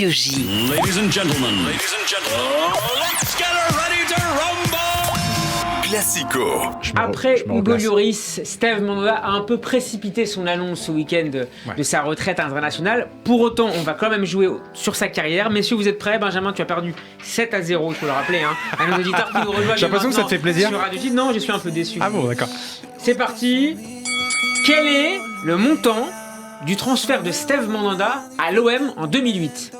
Yoji. Ladies and gentlemen, let's get ready to rumble! Classico. Après Hugo Lloris, Steve Mandanda a un peu précipité son annonce ce week-end de sa retraite internationale. Pour autant, on va quand même jouer sur sa carrière. Messieurs, vous êtes prêts? Benjamin, tu as perdu 7-0, il faut le rappeler, à nos auditeurs qui nous rejoignent. J'ai l'impression que ça te fait plaisir. Sur Radio J. Non, je suis un peu déçu. Ah bon, d'accord. C'est parti. Quel est le montant du transfert de Steve Mandanda à l'OM en 2008?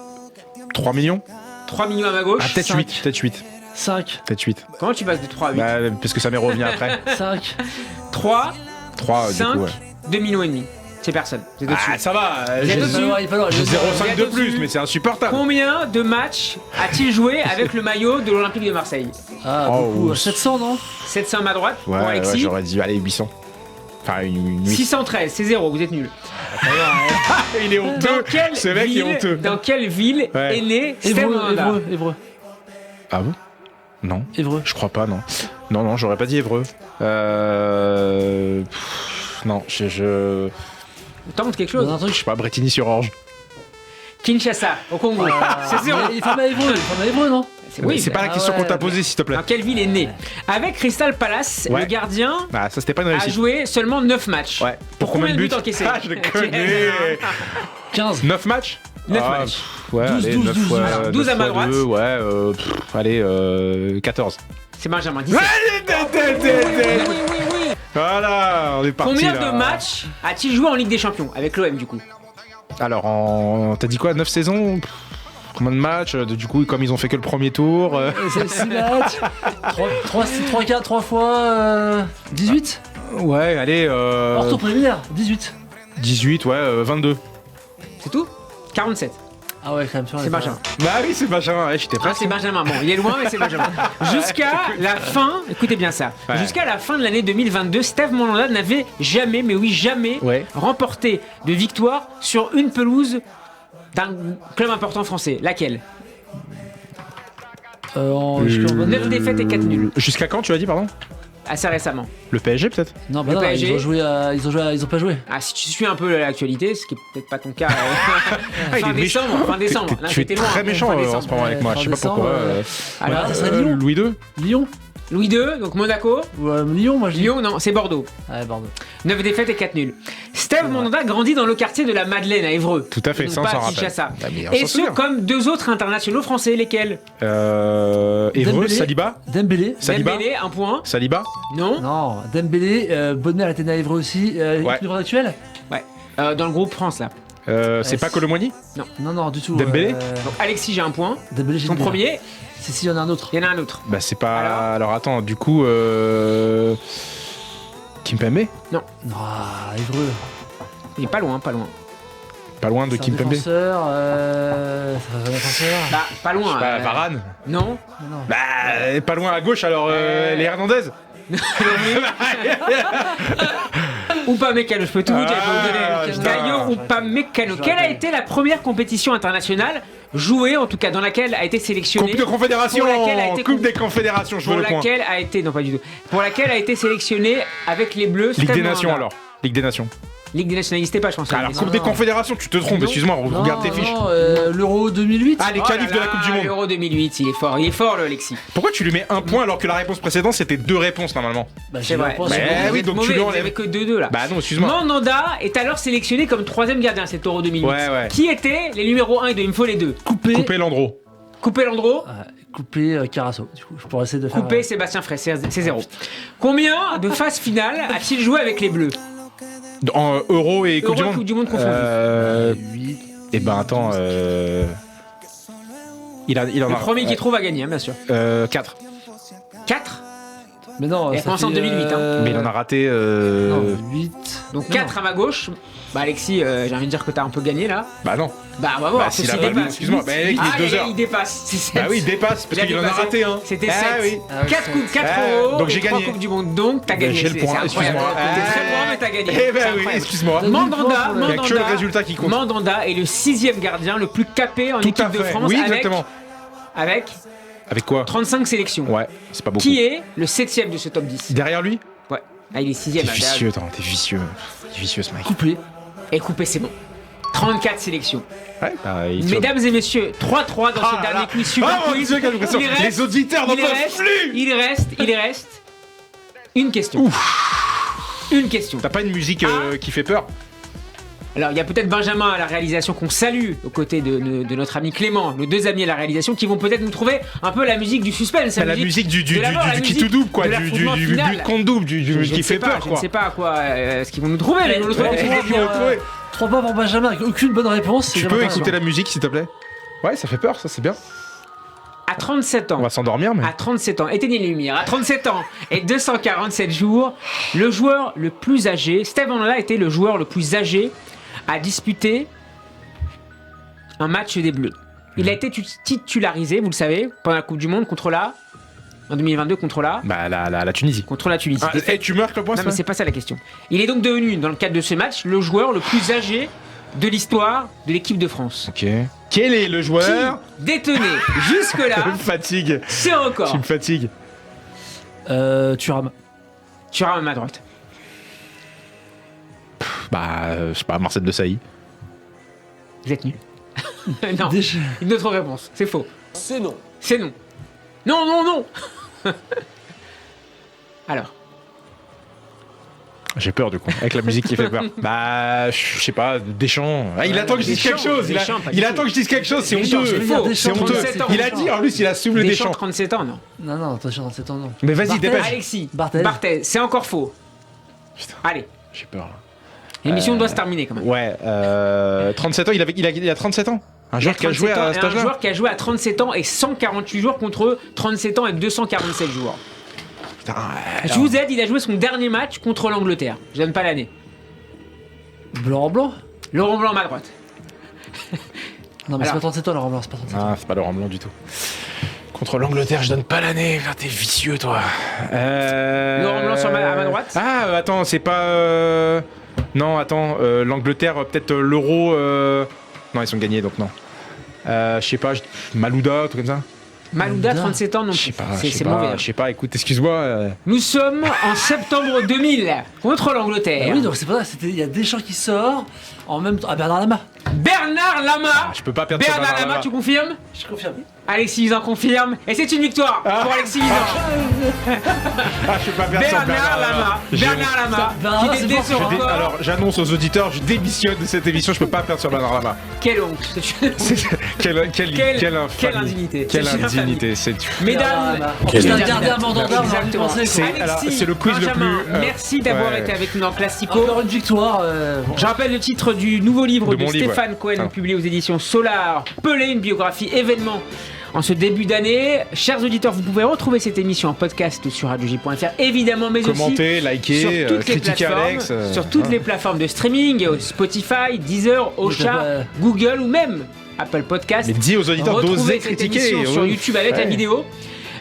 3 millions. 3 millions à ma gauche. Ah, peut-être 8, peut-être 8. 5. Peut-être 8. Comment tu passes de 3 à 8? Bah, parce que ça m'est revenu après. 5. 3, 3, 5, du coup, ouais. 2 millions et demi. C'est personne. C'est au-dessus. Ah, ça va. Vous êtes J'ai au-dessus. j'ai 0,5 de Vous êtes plus, au-dessus. mais c'est insupportable. Combien de matchs a-t-il joué avec le maillot de l'Olympique de Marseille? Ah, Oh, beaucoup. oh. 700, non? 700 à ma droite pour Ouais, Alexis. j'aurais dit, allez, 800. Enfin, une 8. 613, c'est 0, vous êtes nuls. Il est Dans honteux. quelle Ce mec est ville, honteux. dans quelle ville Ouais. est né Steve Évreux, Mandanda? Évreux. Ah bon? Non. Évreux. Je crois pas, non. Non, j'aurais pas dit Évreux. Non, je Tente quelque chose. Dans un truc. sais pas, Bretigny-sur-Orge. Kinshasa, au Congo. C'est 0. Il forme à Évreux, non? Oui, c'est pas la ah question ouais, qu'on t'a mais- posée, s'il te plaît. Dans quelle ville est né? Avec Crystal Palace, Ouais. le gardien Ah, ça c'était pas une a réussite. joué seulement 9 matchs. Ouais. Pour combien de buts encaissés? Ah, je le connais. 15. 9 matchs 9 Ah, matchs. Ouais, 12, allez, 12, 9 12. fois, Alors, 12 à 9 ma fois droite. 2, ouais, allez, 14. C'est Benjamin, 17. Voilà, on est parti. Combien là. de matchs a-t-il joué en Ligue des Champions avec l'OM du coup? Alors, t'as dit quoi, 9 saisons? Combien de matchs? Du coup, comme ils ont fait que le premier tour. 6 matchs. 3 fois 18. Ouais, allez. Hors tour préliminaire. 18. 18, ouais, 22. C'est tout? 47. Ah ouais, quand même. C'est Benjamin. Bah oui, c'est Benjamin, ouais, j'étais Ah, pas. c'est Benjamin. Bon, il est loin, mais c'est Benjamin. Jusqu'à la fin, écoutez bien ça, Ouais. jusqu'à la fin de l'année 2022, Steve Mandanda n'avait jamais, mais oui, jamais, Ouais. remporté de victoire sur une pelouse d'un club important français. Laquelle? Jusqu'en 9 défaites et 4 nuls. Jusqu'à quand, tu as dit, pardon? Assez récemment. Le PSG, peut-être? Non, bah Le non, PSG. ils ont pas joué. Ah, si tu suis un peu l'actualité, ce qui est peut-être pas ton cas. il Fin est décembre, fin décembre. Non, Tu es j'étais loin, très fin méchant décembre. en ce moment avec moi, je sais pas Fin pourquoi. décembre, Alors, ça serait Lyon. Louis II? Lyon. Louis II, donc Monaco. Lyon, moi je dis. Lyon, non, c'est Bordeaux. Ouais, Bordeaux. 9 défaites et 4 nuls. Steve Mandanda grandit dans le quartier de la Madeleine à Évreux. Tout à fait, Donc ça on pas s'en à rappelle. Kinshasa. Ah, mais on Et s'en ce, souvient. comme 2 autres internationaux français, lesquels? Évreux, Dembélé. Saliba? Dembélé. Saliba? Dembélé, 1 point. Saliba? Non. Non, Dembélé. Bonne mère était né à Évreux aussi. Ouais. Équipe actuelle? Ouais. Dans le groupe France, là. C'est pas Colomboigny? Non, du tout. Dembélé Donc Alexis, j'ai 1 point. Dembélé, j'ai Ton dit bien. premier, Si, il y en a un autre. il y en a un autre. Bah c'est pas... Alors Alors attends, du coup... Kimpembe? Ah, Évreux. Il est pas loin, pas loin. Pas loin de C'est un Kimpembe? défenseur. C'est un défenseur. Bah, pas loin. Bah, Varane? Non. Non. Bah pas loin à gauche alors les Hernandez? Ou pas Mécano, je peux tout vous dire. Ah, Je peux vous putain. donner Gaillot ou pas Mécano. Quelle a été la première compétition internationale jouée, en tout cas dans laquelle a été sélectionné? Coupe de Confédération! Pour laquelle a été Coupe des Confédérations, je veux Pour le point. laquelle a été, non pas du tout, pour laquelle a été sélectionné avec les Bleus. Ligue Steve des Nations Mandanda. alors. Ligue des Nations. Ligue des Nations n'existait pas, je pense. Alors Non, Coupe des non. Confédérations, tu te trompes, Non. excuse-moi, regarde tes fiches. Non, l'Euro 2008. Ah, les Oh qualifs là de la là, Coupe du Monde. L'Euro 2008, il est fort le Alexis. Pourquoi tu lui mets un point alors que la réponse précédente c'était 2 réponses normalement? Bah, C'est vrai. pas, Bah, c'est bon. Vous oui, êtes donc tu mauvais, lui vous enlèves. avez que 2-2 là. Bah non, excuse-moi. Mandanda est alors sélectionné comme 3ème gardien cet Euro 2008. Ouais. Qui étaient les numéros 1 et 2? Il me faut les deux. Couper Landreau. Coupé Landreau, Coupé Carasso. Du coup, je pourrais essayer de faire. coupé Sébastien Frey, c'est 0. Combien de phases finales a-t-il joué avec les Bleus? En Euro et Coupe Euro du et Monde. Coupe du Monde confondus. 8. Et ben attends, il en Le a. premier qui trouve a gagné, hein, bien sûr. 4. 4. Mais non, Il a ça commencé en fait, 2008, hein. Mais il en a raté. Non, 8. Donc 4 à ma gauche. Bah Alexis, j'ai envie de dire que t'as un peu gagné là. Bah non. Bah on va voir. Bah, s'il s'il a pas dépasse. vu, excuse-moi, bah, mec, il est Ah, 2 heures. il dépasse. C'est 7. Bah oui, il dépasse parce Il a qu'il en a dépassé. raté un. C'était Ah 7. oui. 4 coupes, 4 Ah, euros. donc j'ai et 3 gagné. coupes du monde. Donc t'as gagné. J'ai le point, C'est incroyable. excuse-moi. T'es très loin, mais t'as gagné. Eh C'est ben oui, incroyable. excuse-moi. Mandanda, Il n'y a que le résultat qui compte. Mandanda est le 6ème gardien le plus capé en Tout équipe à de fait. France Oui, avec, exactement. avec Avec quoi? 35 sélections. Ouais, c'est pas beaucoup. Qui est le 7ème de ce top 10? Derrière lui? Ouais. Ah, il est 6ème. T'es vicieux, attends, t'es vicieux. T'es vicieux ce mec. Coupé. Et coupé, c'est bon. 34 sélections. Ouais, bah, Mesdames et messieurs, 3-3 dans ce dernier quiz super quiz. Les auditeurs n'en il peuvent reste, plus. il reste une question. Une question. T'as pas une musique qui fait peur? Alors, il y a peut-être Benjamin à la réalisation qu'on salue, aux côtés de notre ami Clément, nos deux amis à la réalisation, qui vont peut-être nous trouver un peu la musique du suspense. La musique du qui tout double, quoi, du but contre double, du qui fait peur, Je quoi. ne sais pas quoi ce qu'ils vont nous trouver, mais ils vont nous trouver. 3 points pour Benjamin avec aucune bonne réponse. Tu peux écouter la musique, s'il te plaît? Ouais, ça fait peur, ça, c'est bien. À 37 ans. On va s'endormir, mais. À 37 ans, éteignez les lumières. À 37 ans et 247 jours, le joueur le plus âgé, Steve Mandanda était le joueur le plus âgé à disputer un match des Bleus. Il a été titularisé, vous le savez, pendant la Coupe du Monde en 2022 contre la Tunisie. Contre la Tunisie. Et tu marques le point? Non, mais c'est pas ça la question. Il est donc devenu, dans le cadre de ce match, le joueur le plus âgé de l'histoire de l'équipe de France. Ok. Quel est le joueur qui détenait jusque-là Tu me fatigues. ce record? Tu me fatigues. Thuram. Thuram à droite. Je sais pas, Marcel Desailly. Vous êtes nul. Non, Déjà. une autre réponse. C'est faux. C'est non. C'est non. Non, non, non. Alors. J'ai peur du coup, avec la musique qui fait peur. Je sais pas, Deschamps. Ah, il attend que je dise quelque chose. Il attend que je dise quelque chose, c'est Deschamps, honteux. c'est faux. C'est honteux. 37 ans. Il a dit, en plus, il assume le Deschamps, Deschamps. 37 ans, non. Non, attention, 37 ans, non. Mais vas-y, Barthez. dépêche. Alexis. Barthez. C'est encore faux. Putain. Allez. J'ai peur là. L'émission doit se terminer quand même. Ouais, 37 ans, il a 37 ans. Un joueur qui a joué à cet Un âge-là. joueur qui a joué à 37 ans et 148 jours contre 37 ans et 247 jours. Putain, Je vous aide, il a joué son dernier match contre l'Angleterre. Je donne pas l'année. Laurent Blanc. Laurent Blanc à ma droite. Non, mais c'est Alors. pas 37 ans, Laurent Blanc, c'est pas 37 ans. Ah, c'est pas Laurent Blanc du tout. Contre l'Angleterre, je donne pas l'année. T'es vicieux, toi. Laurent Blanc à ma droite. Ah, attends, c'est pas. Non, attends, l'Angleterre, peut-être l'Euro. Non, ils sont gagnés, donc non. Je sais pas, Malouda, tout comme ça. Malouda, 37 ans non Je plus. sais pas, C'est mauvais. je sais pas, écoute, excuse-moi. Nous sommes en septembre 2000 contre l'Angleterre. Ah oui, donc c'est pas ça, il y a Deschamps qui sort en même temps. Ah, Bernard Lama. Bernard Lama. Je peux pas perdre sur Bernard Lama, tu confirmes? Je confirme. Alexis Vizan confirme. Et c'est une victoire pour Alexis Vizan. Ah, je peux pas perdre sur Bernard Lama. Bernard Lama. Bernard, Qui c'est détient fort, ce record. Alors, j'annonce aux auditeurs, je démissionne de cette émission, je peux pas perdre sur Bernard Lama. Quelle honte. Quelle indignité. Quelle C'est une indignité, c'est. Mesdames, C'est un gardien Mandanda, on aurait dû Exactement. penser. C'est le quiz le Benjamin, plus, merci d'avoir ouais. été avec nous dans Classico. Encore une victoire. Je rappelle le titre du nouveau livre De de mon livre, Stéphane ouais. Cohen, Ah. publié aux éditions Solar, Pelé, une biographie événement en ce début d'année. Chers auditeurs, vous pouvez retrouver cette émission en podcast sur radioj.fr, évidemment, mais Commentez, aussi likez, sur toutes les critiquez plateformes, Alex. sur toutes les plateformes de streaming, Spotify, Deezer, Ocha, Google ou même Apple Podcast. Mais dis aux auditeurs d'oser Retrouvez cette critiquer. émission sur YouTube avec la vidéo.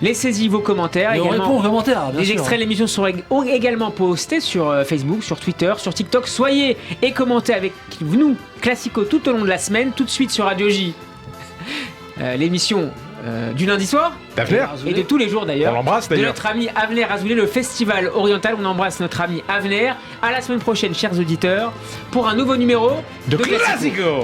Laissez-y vos commentaires. Et on également. répond aux commentaires, bien Les sûr. extraits de l'émission sont également postés sur Facebook, sur Twitter, sur TikTok. Soyez et commentez avec nous, Classico, tout au long de la semaine, tout de suite sur Radio J. L'émission du lundi soir D'Avner. et de tous les jours On d'ailleurs. l'embrasse De d'ailleurs. notre ami Avner Azoulay, le festival oriental. On embrasse notre ami Avner. À la semaine prochaine, chers auditeurs, pour un nouveau numéro De Classico. Classico.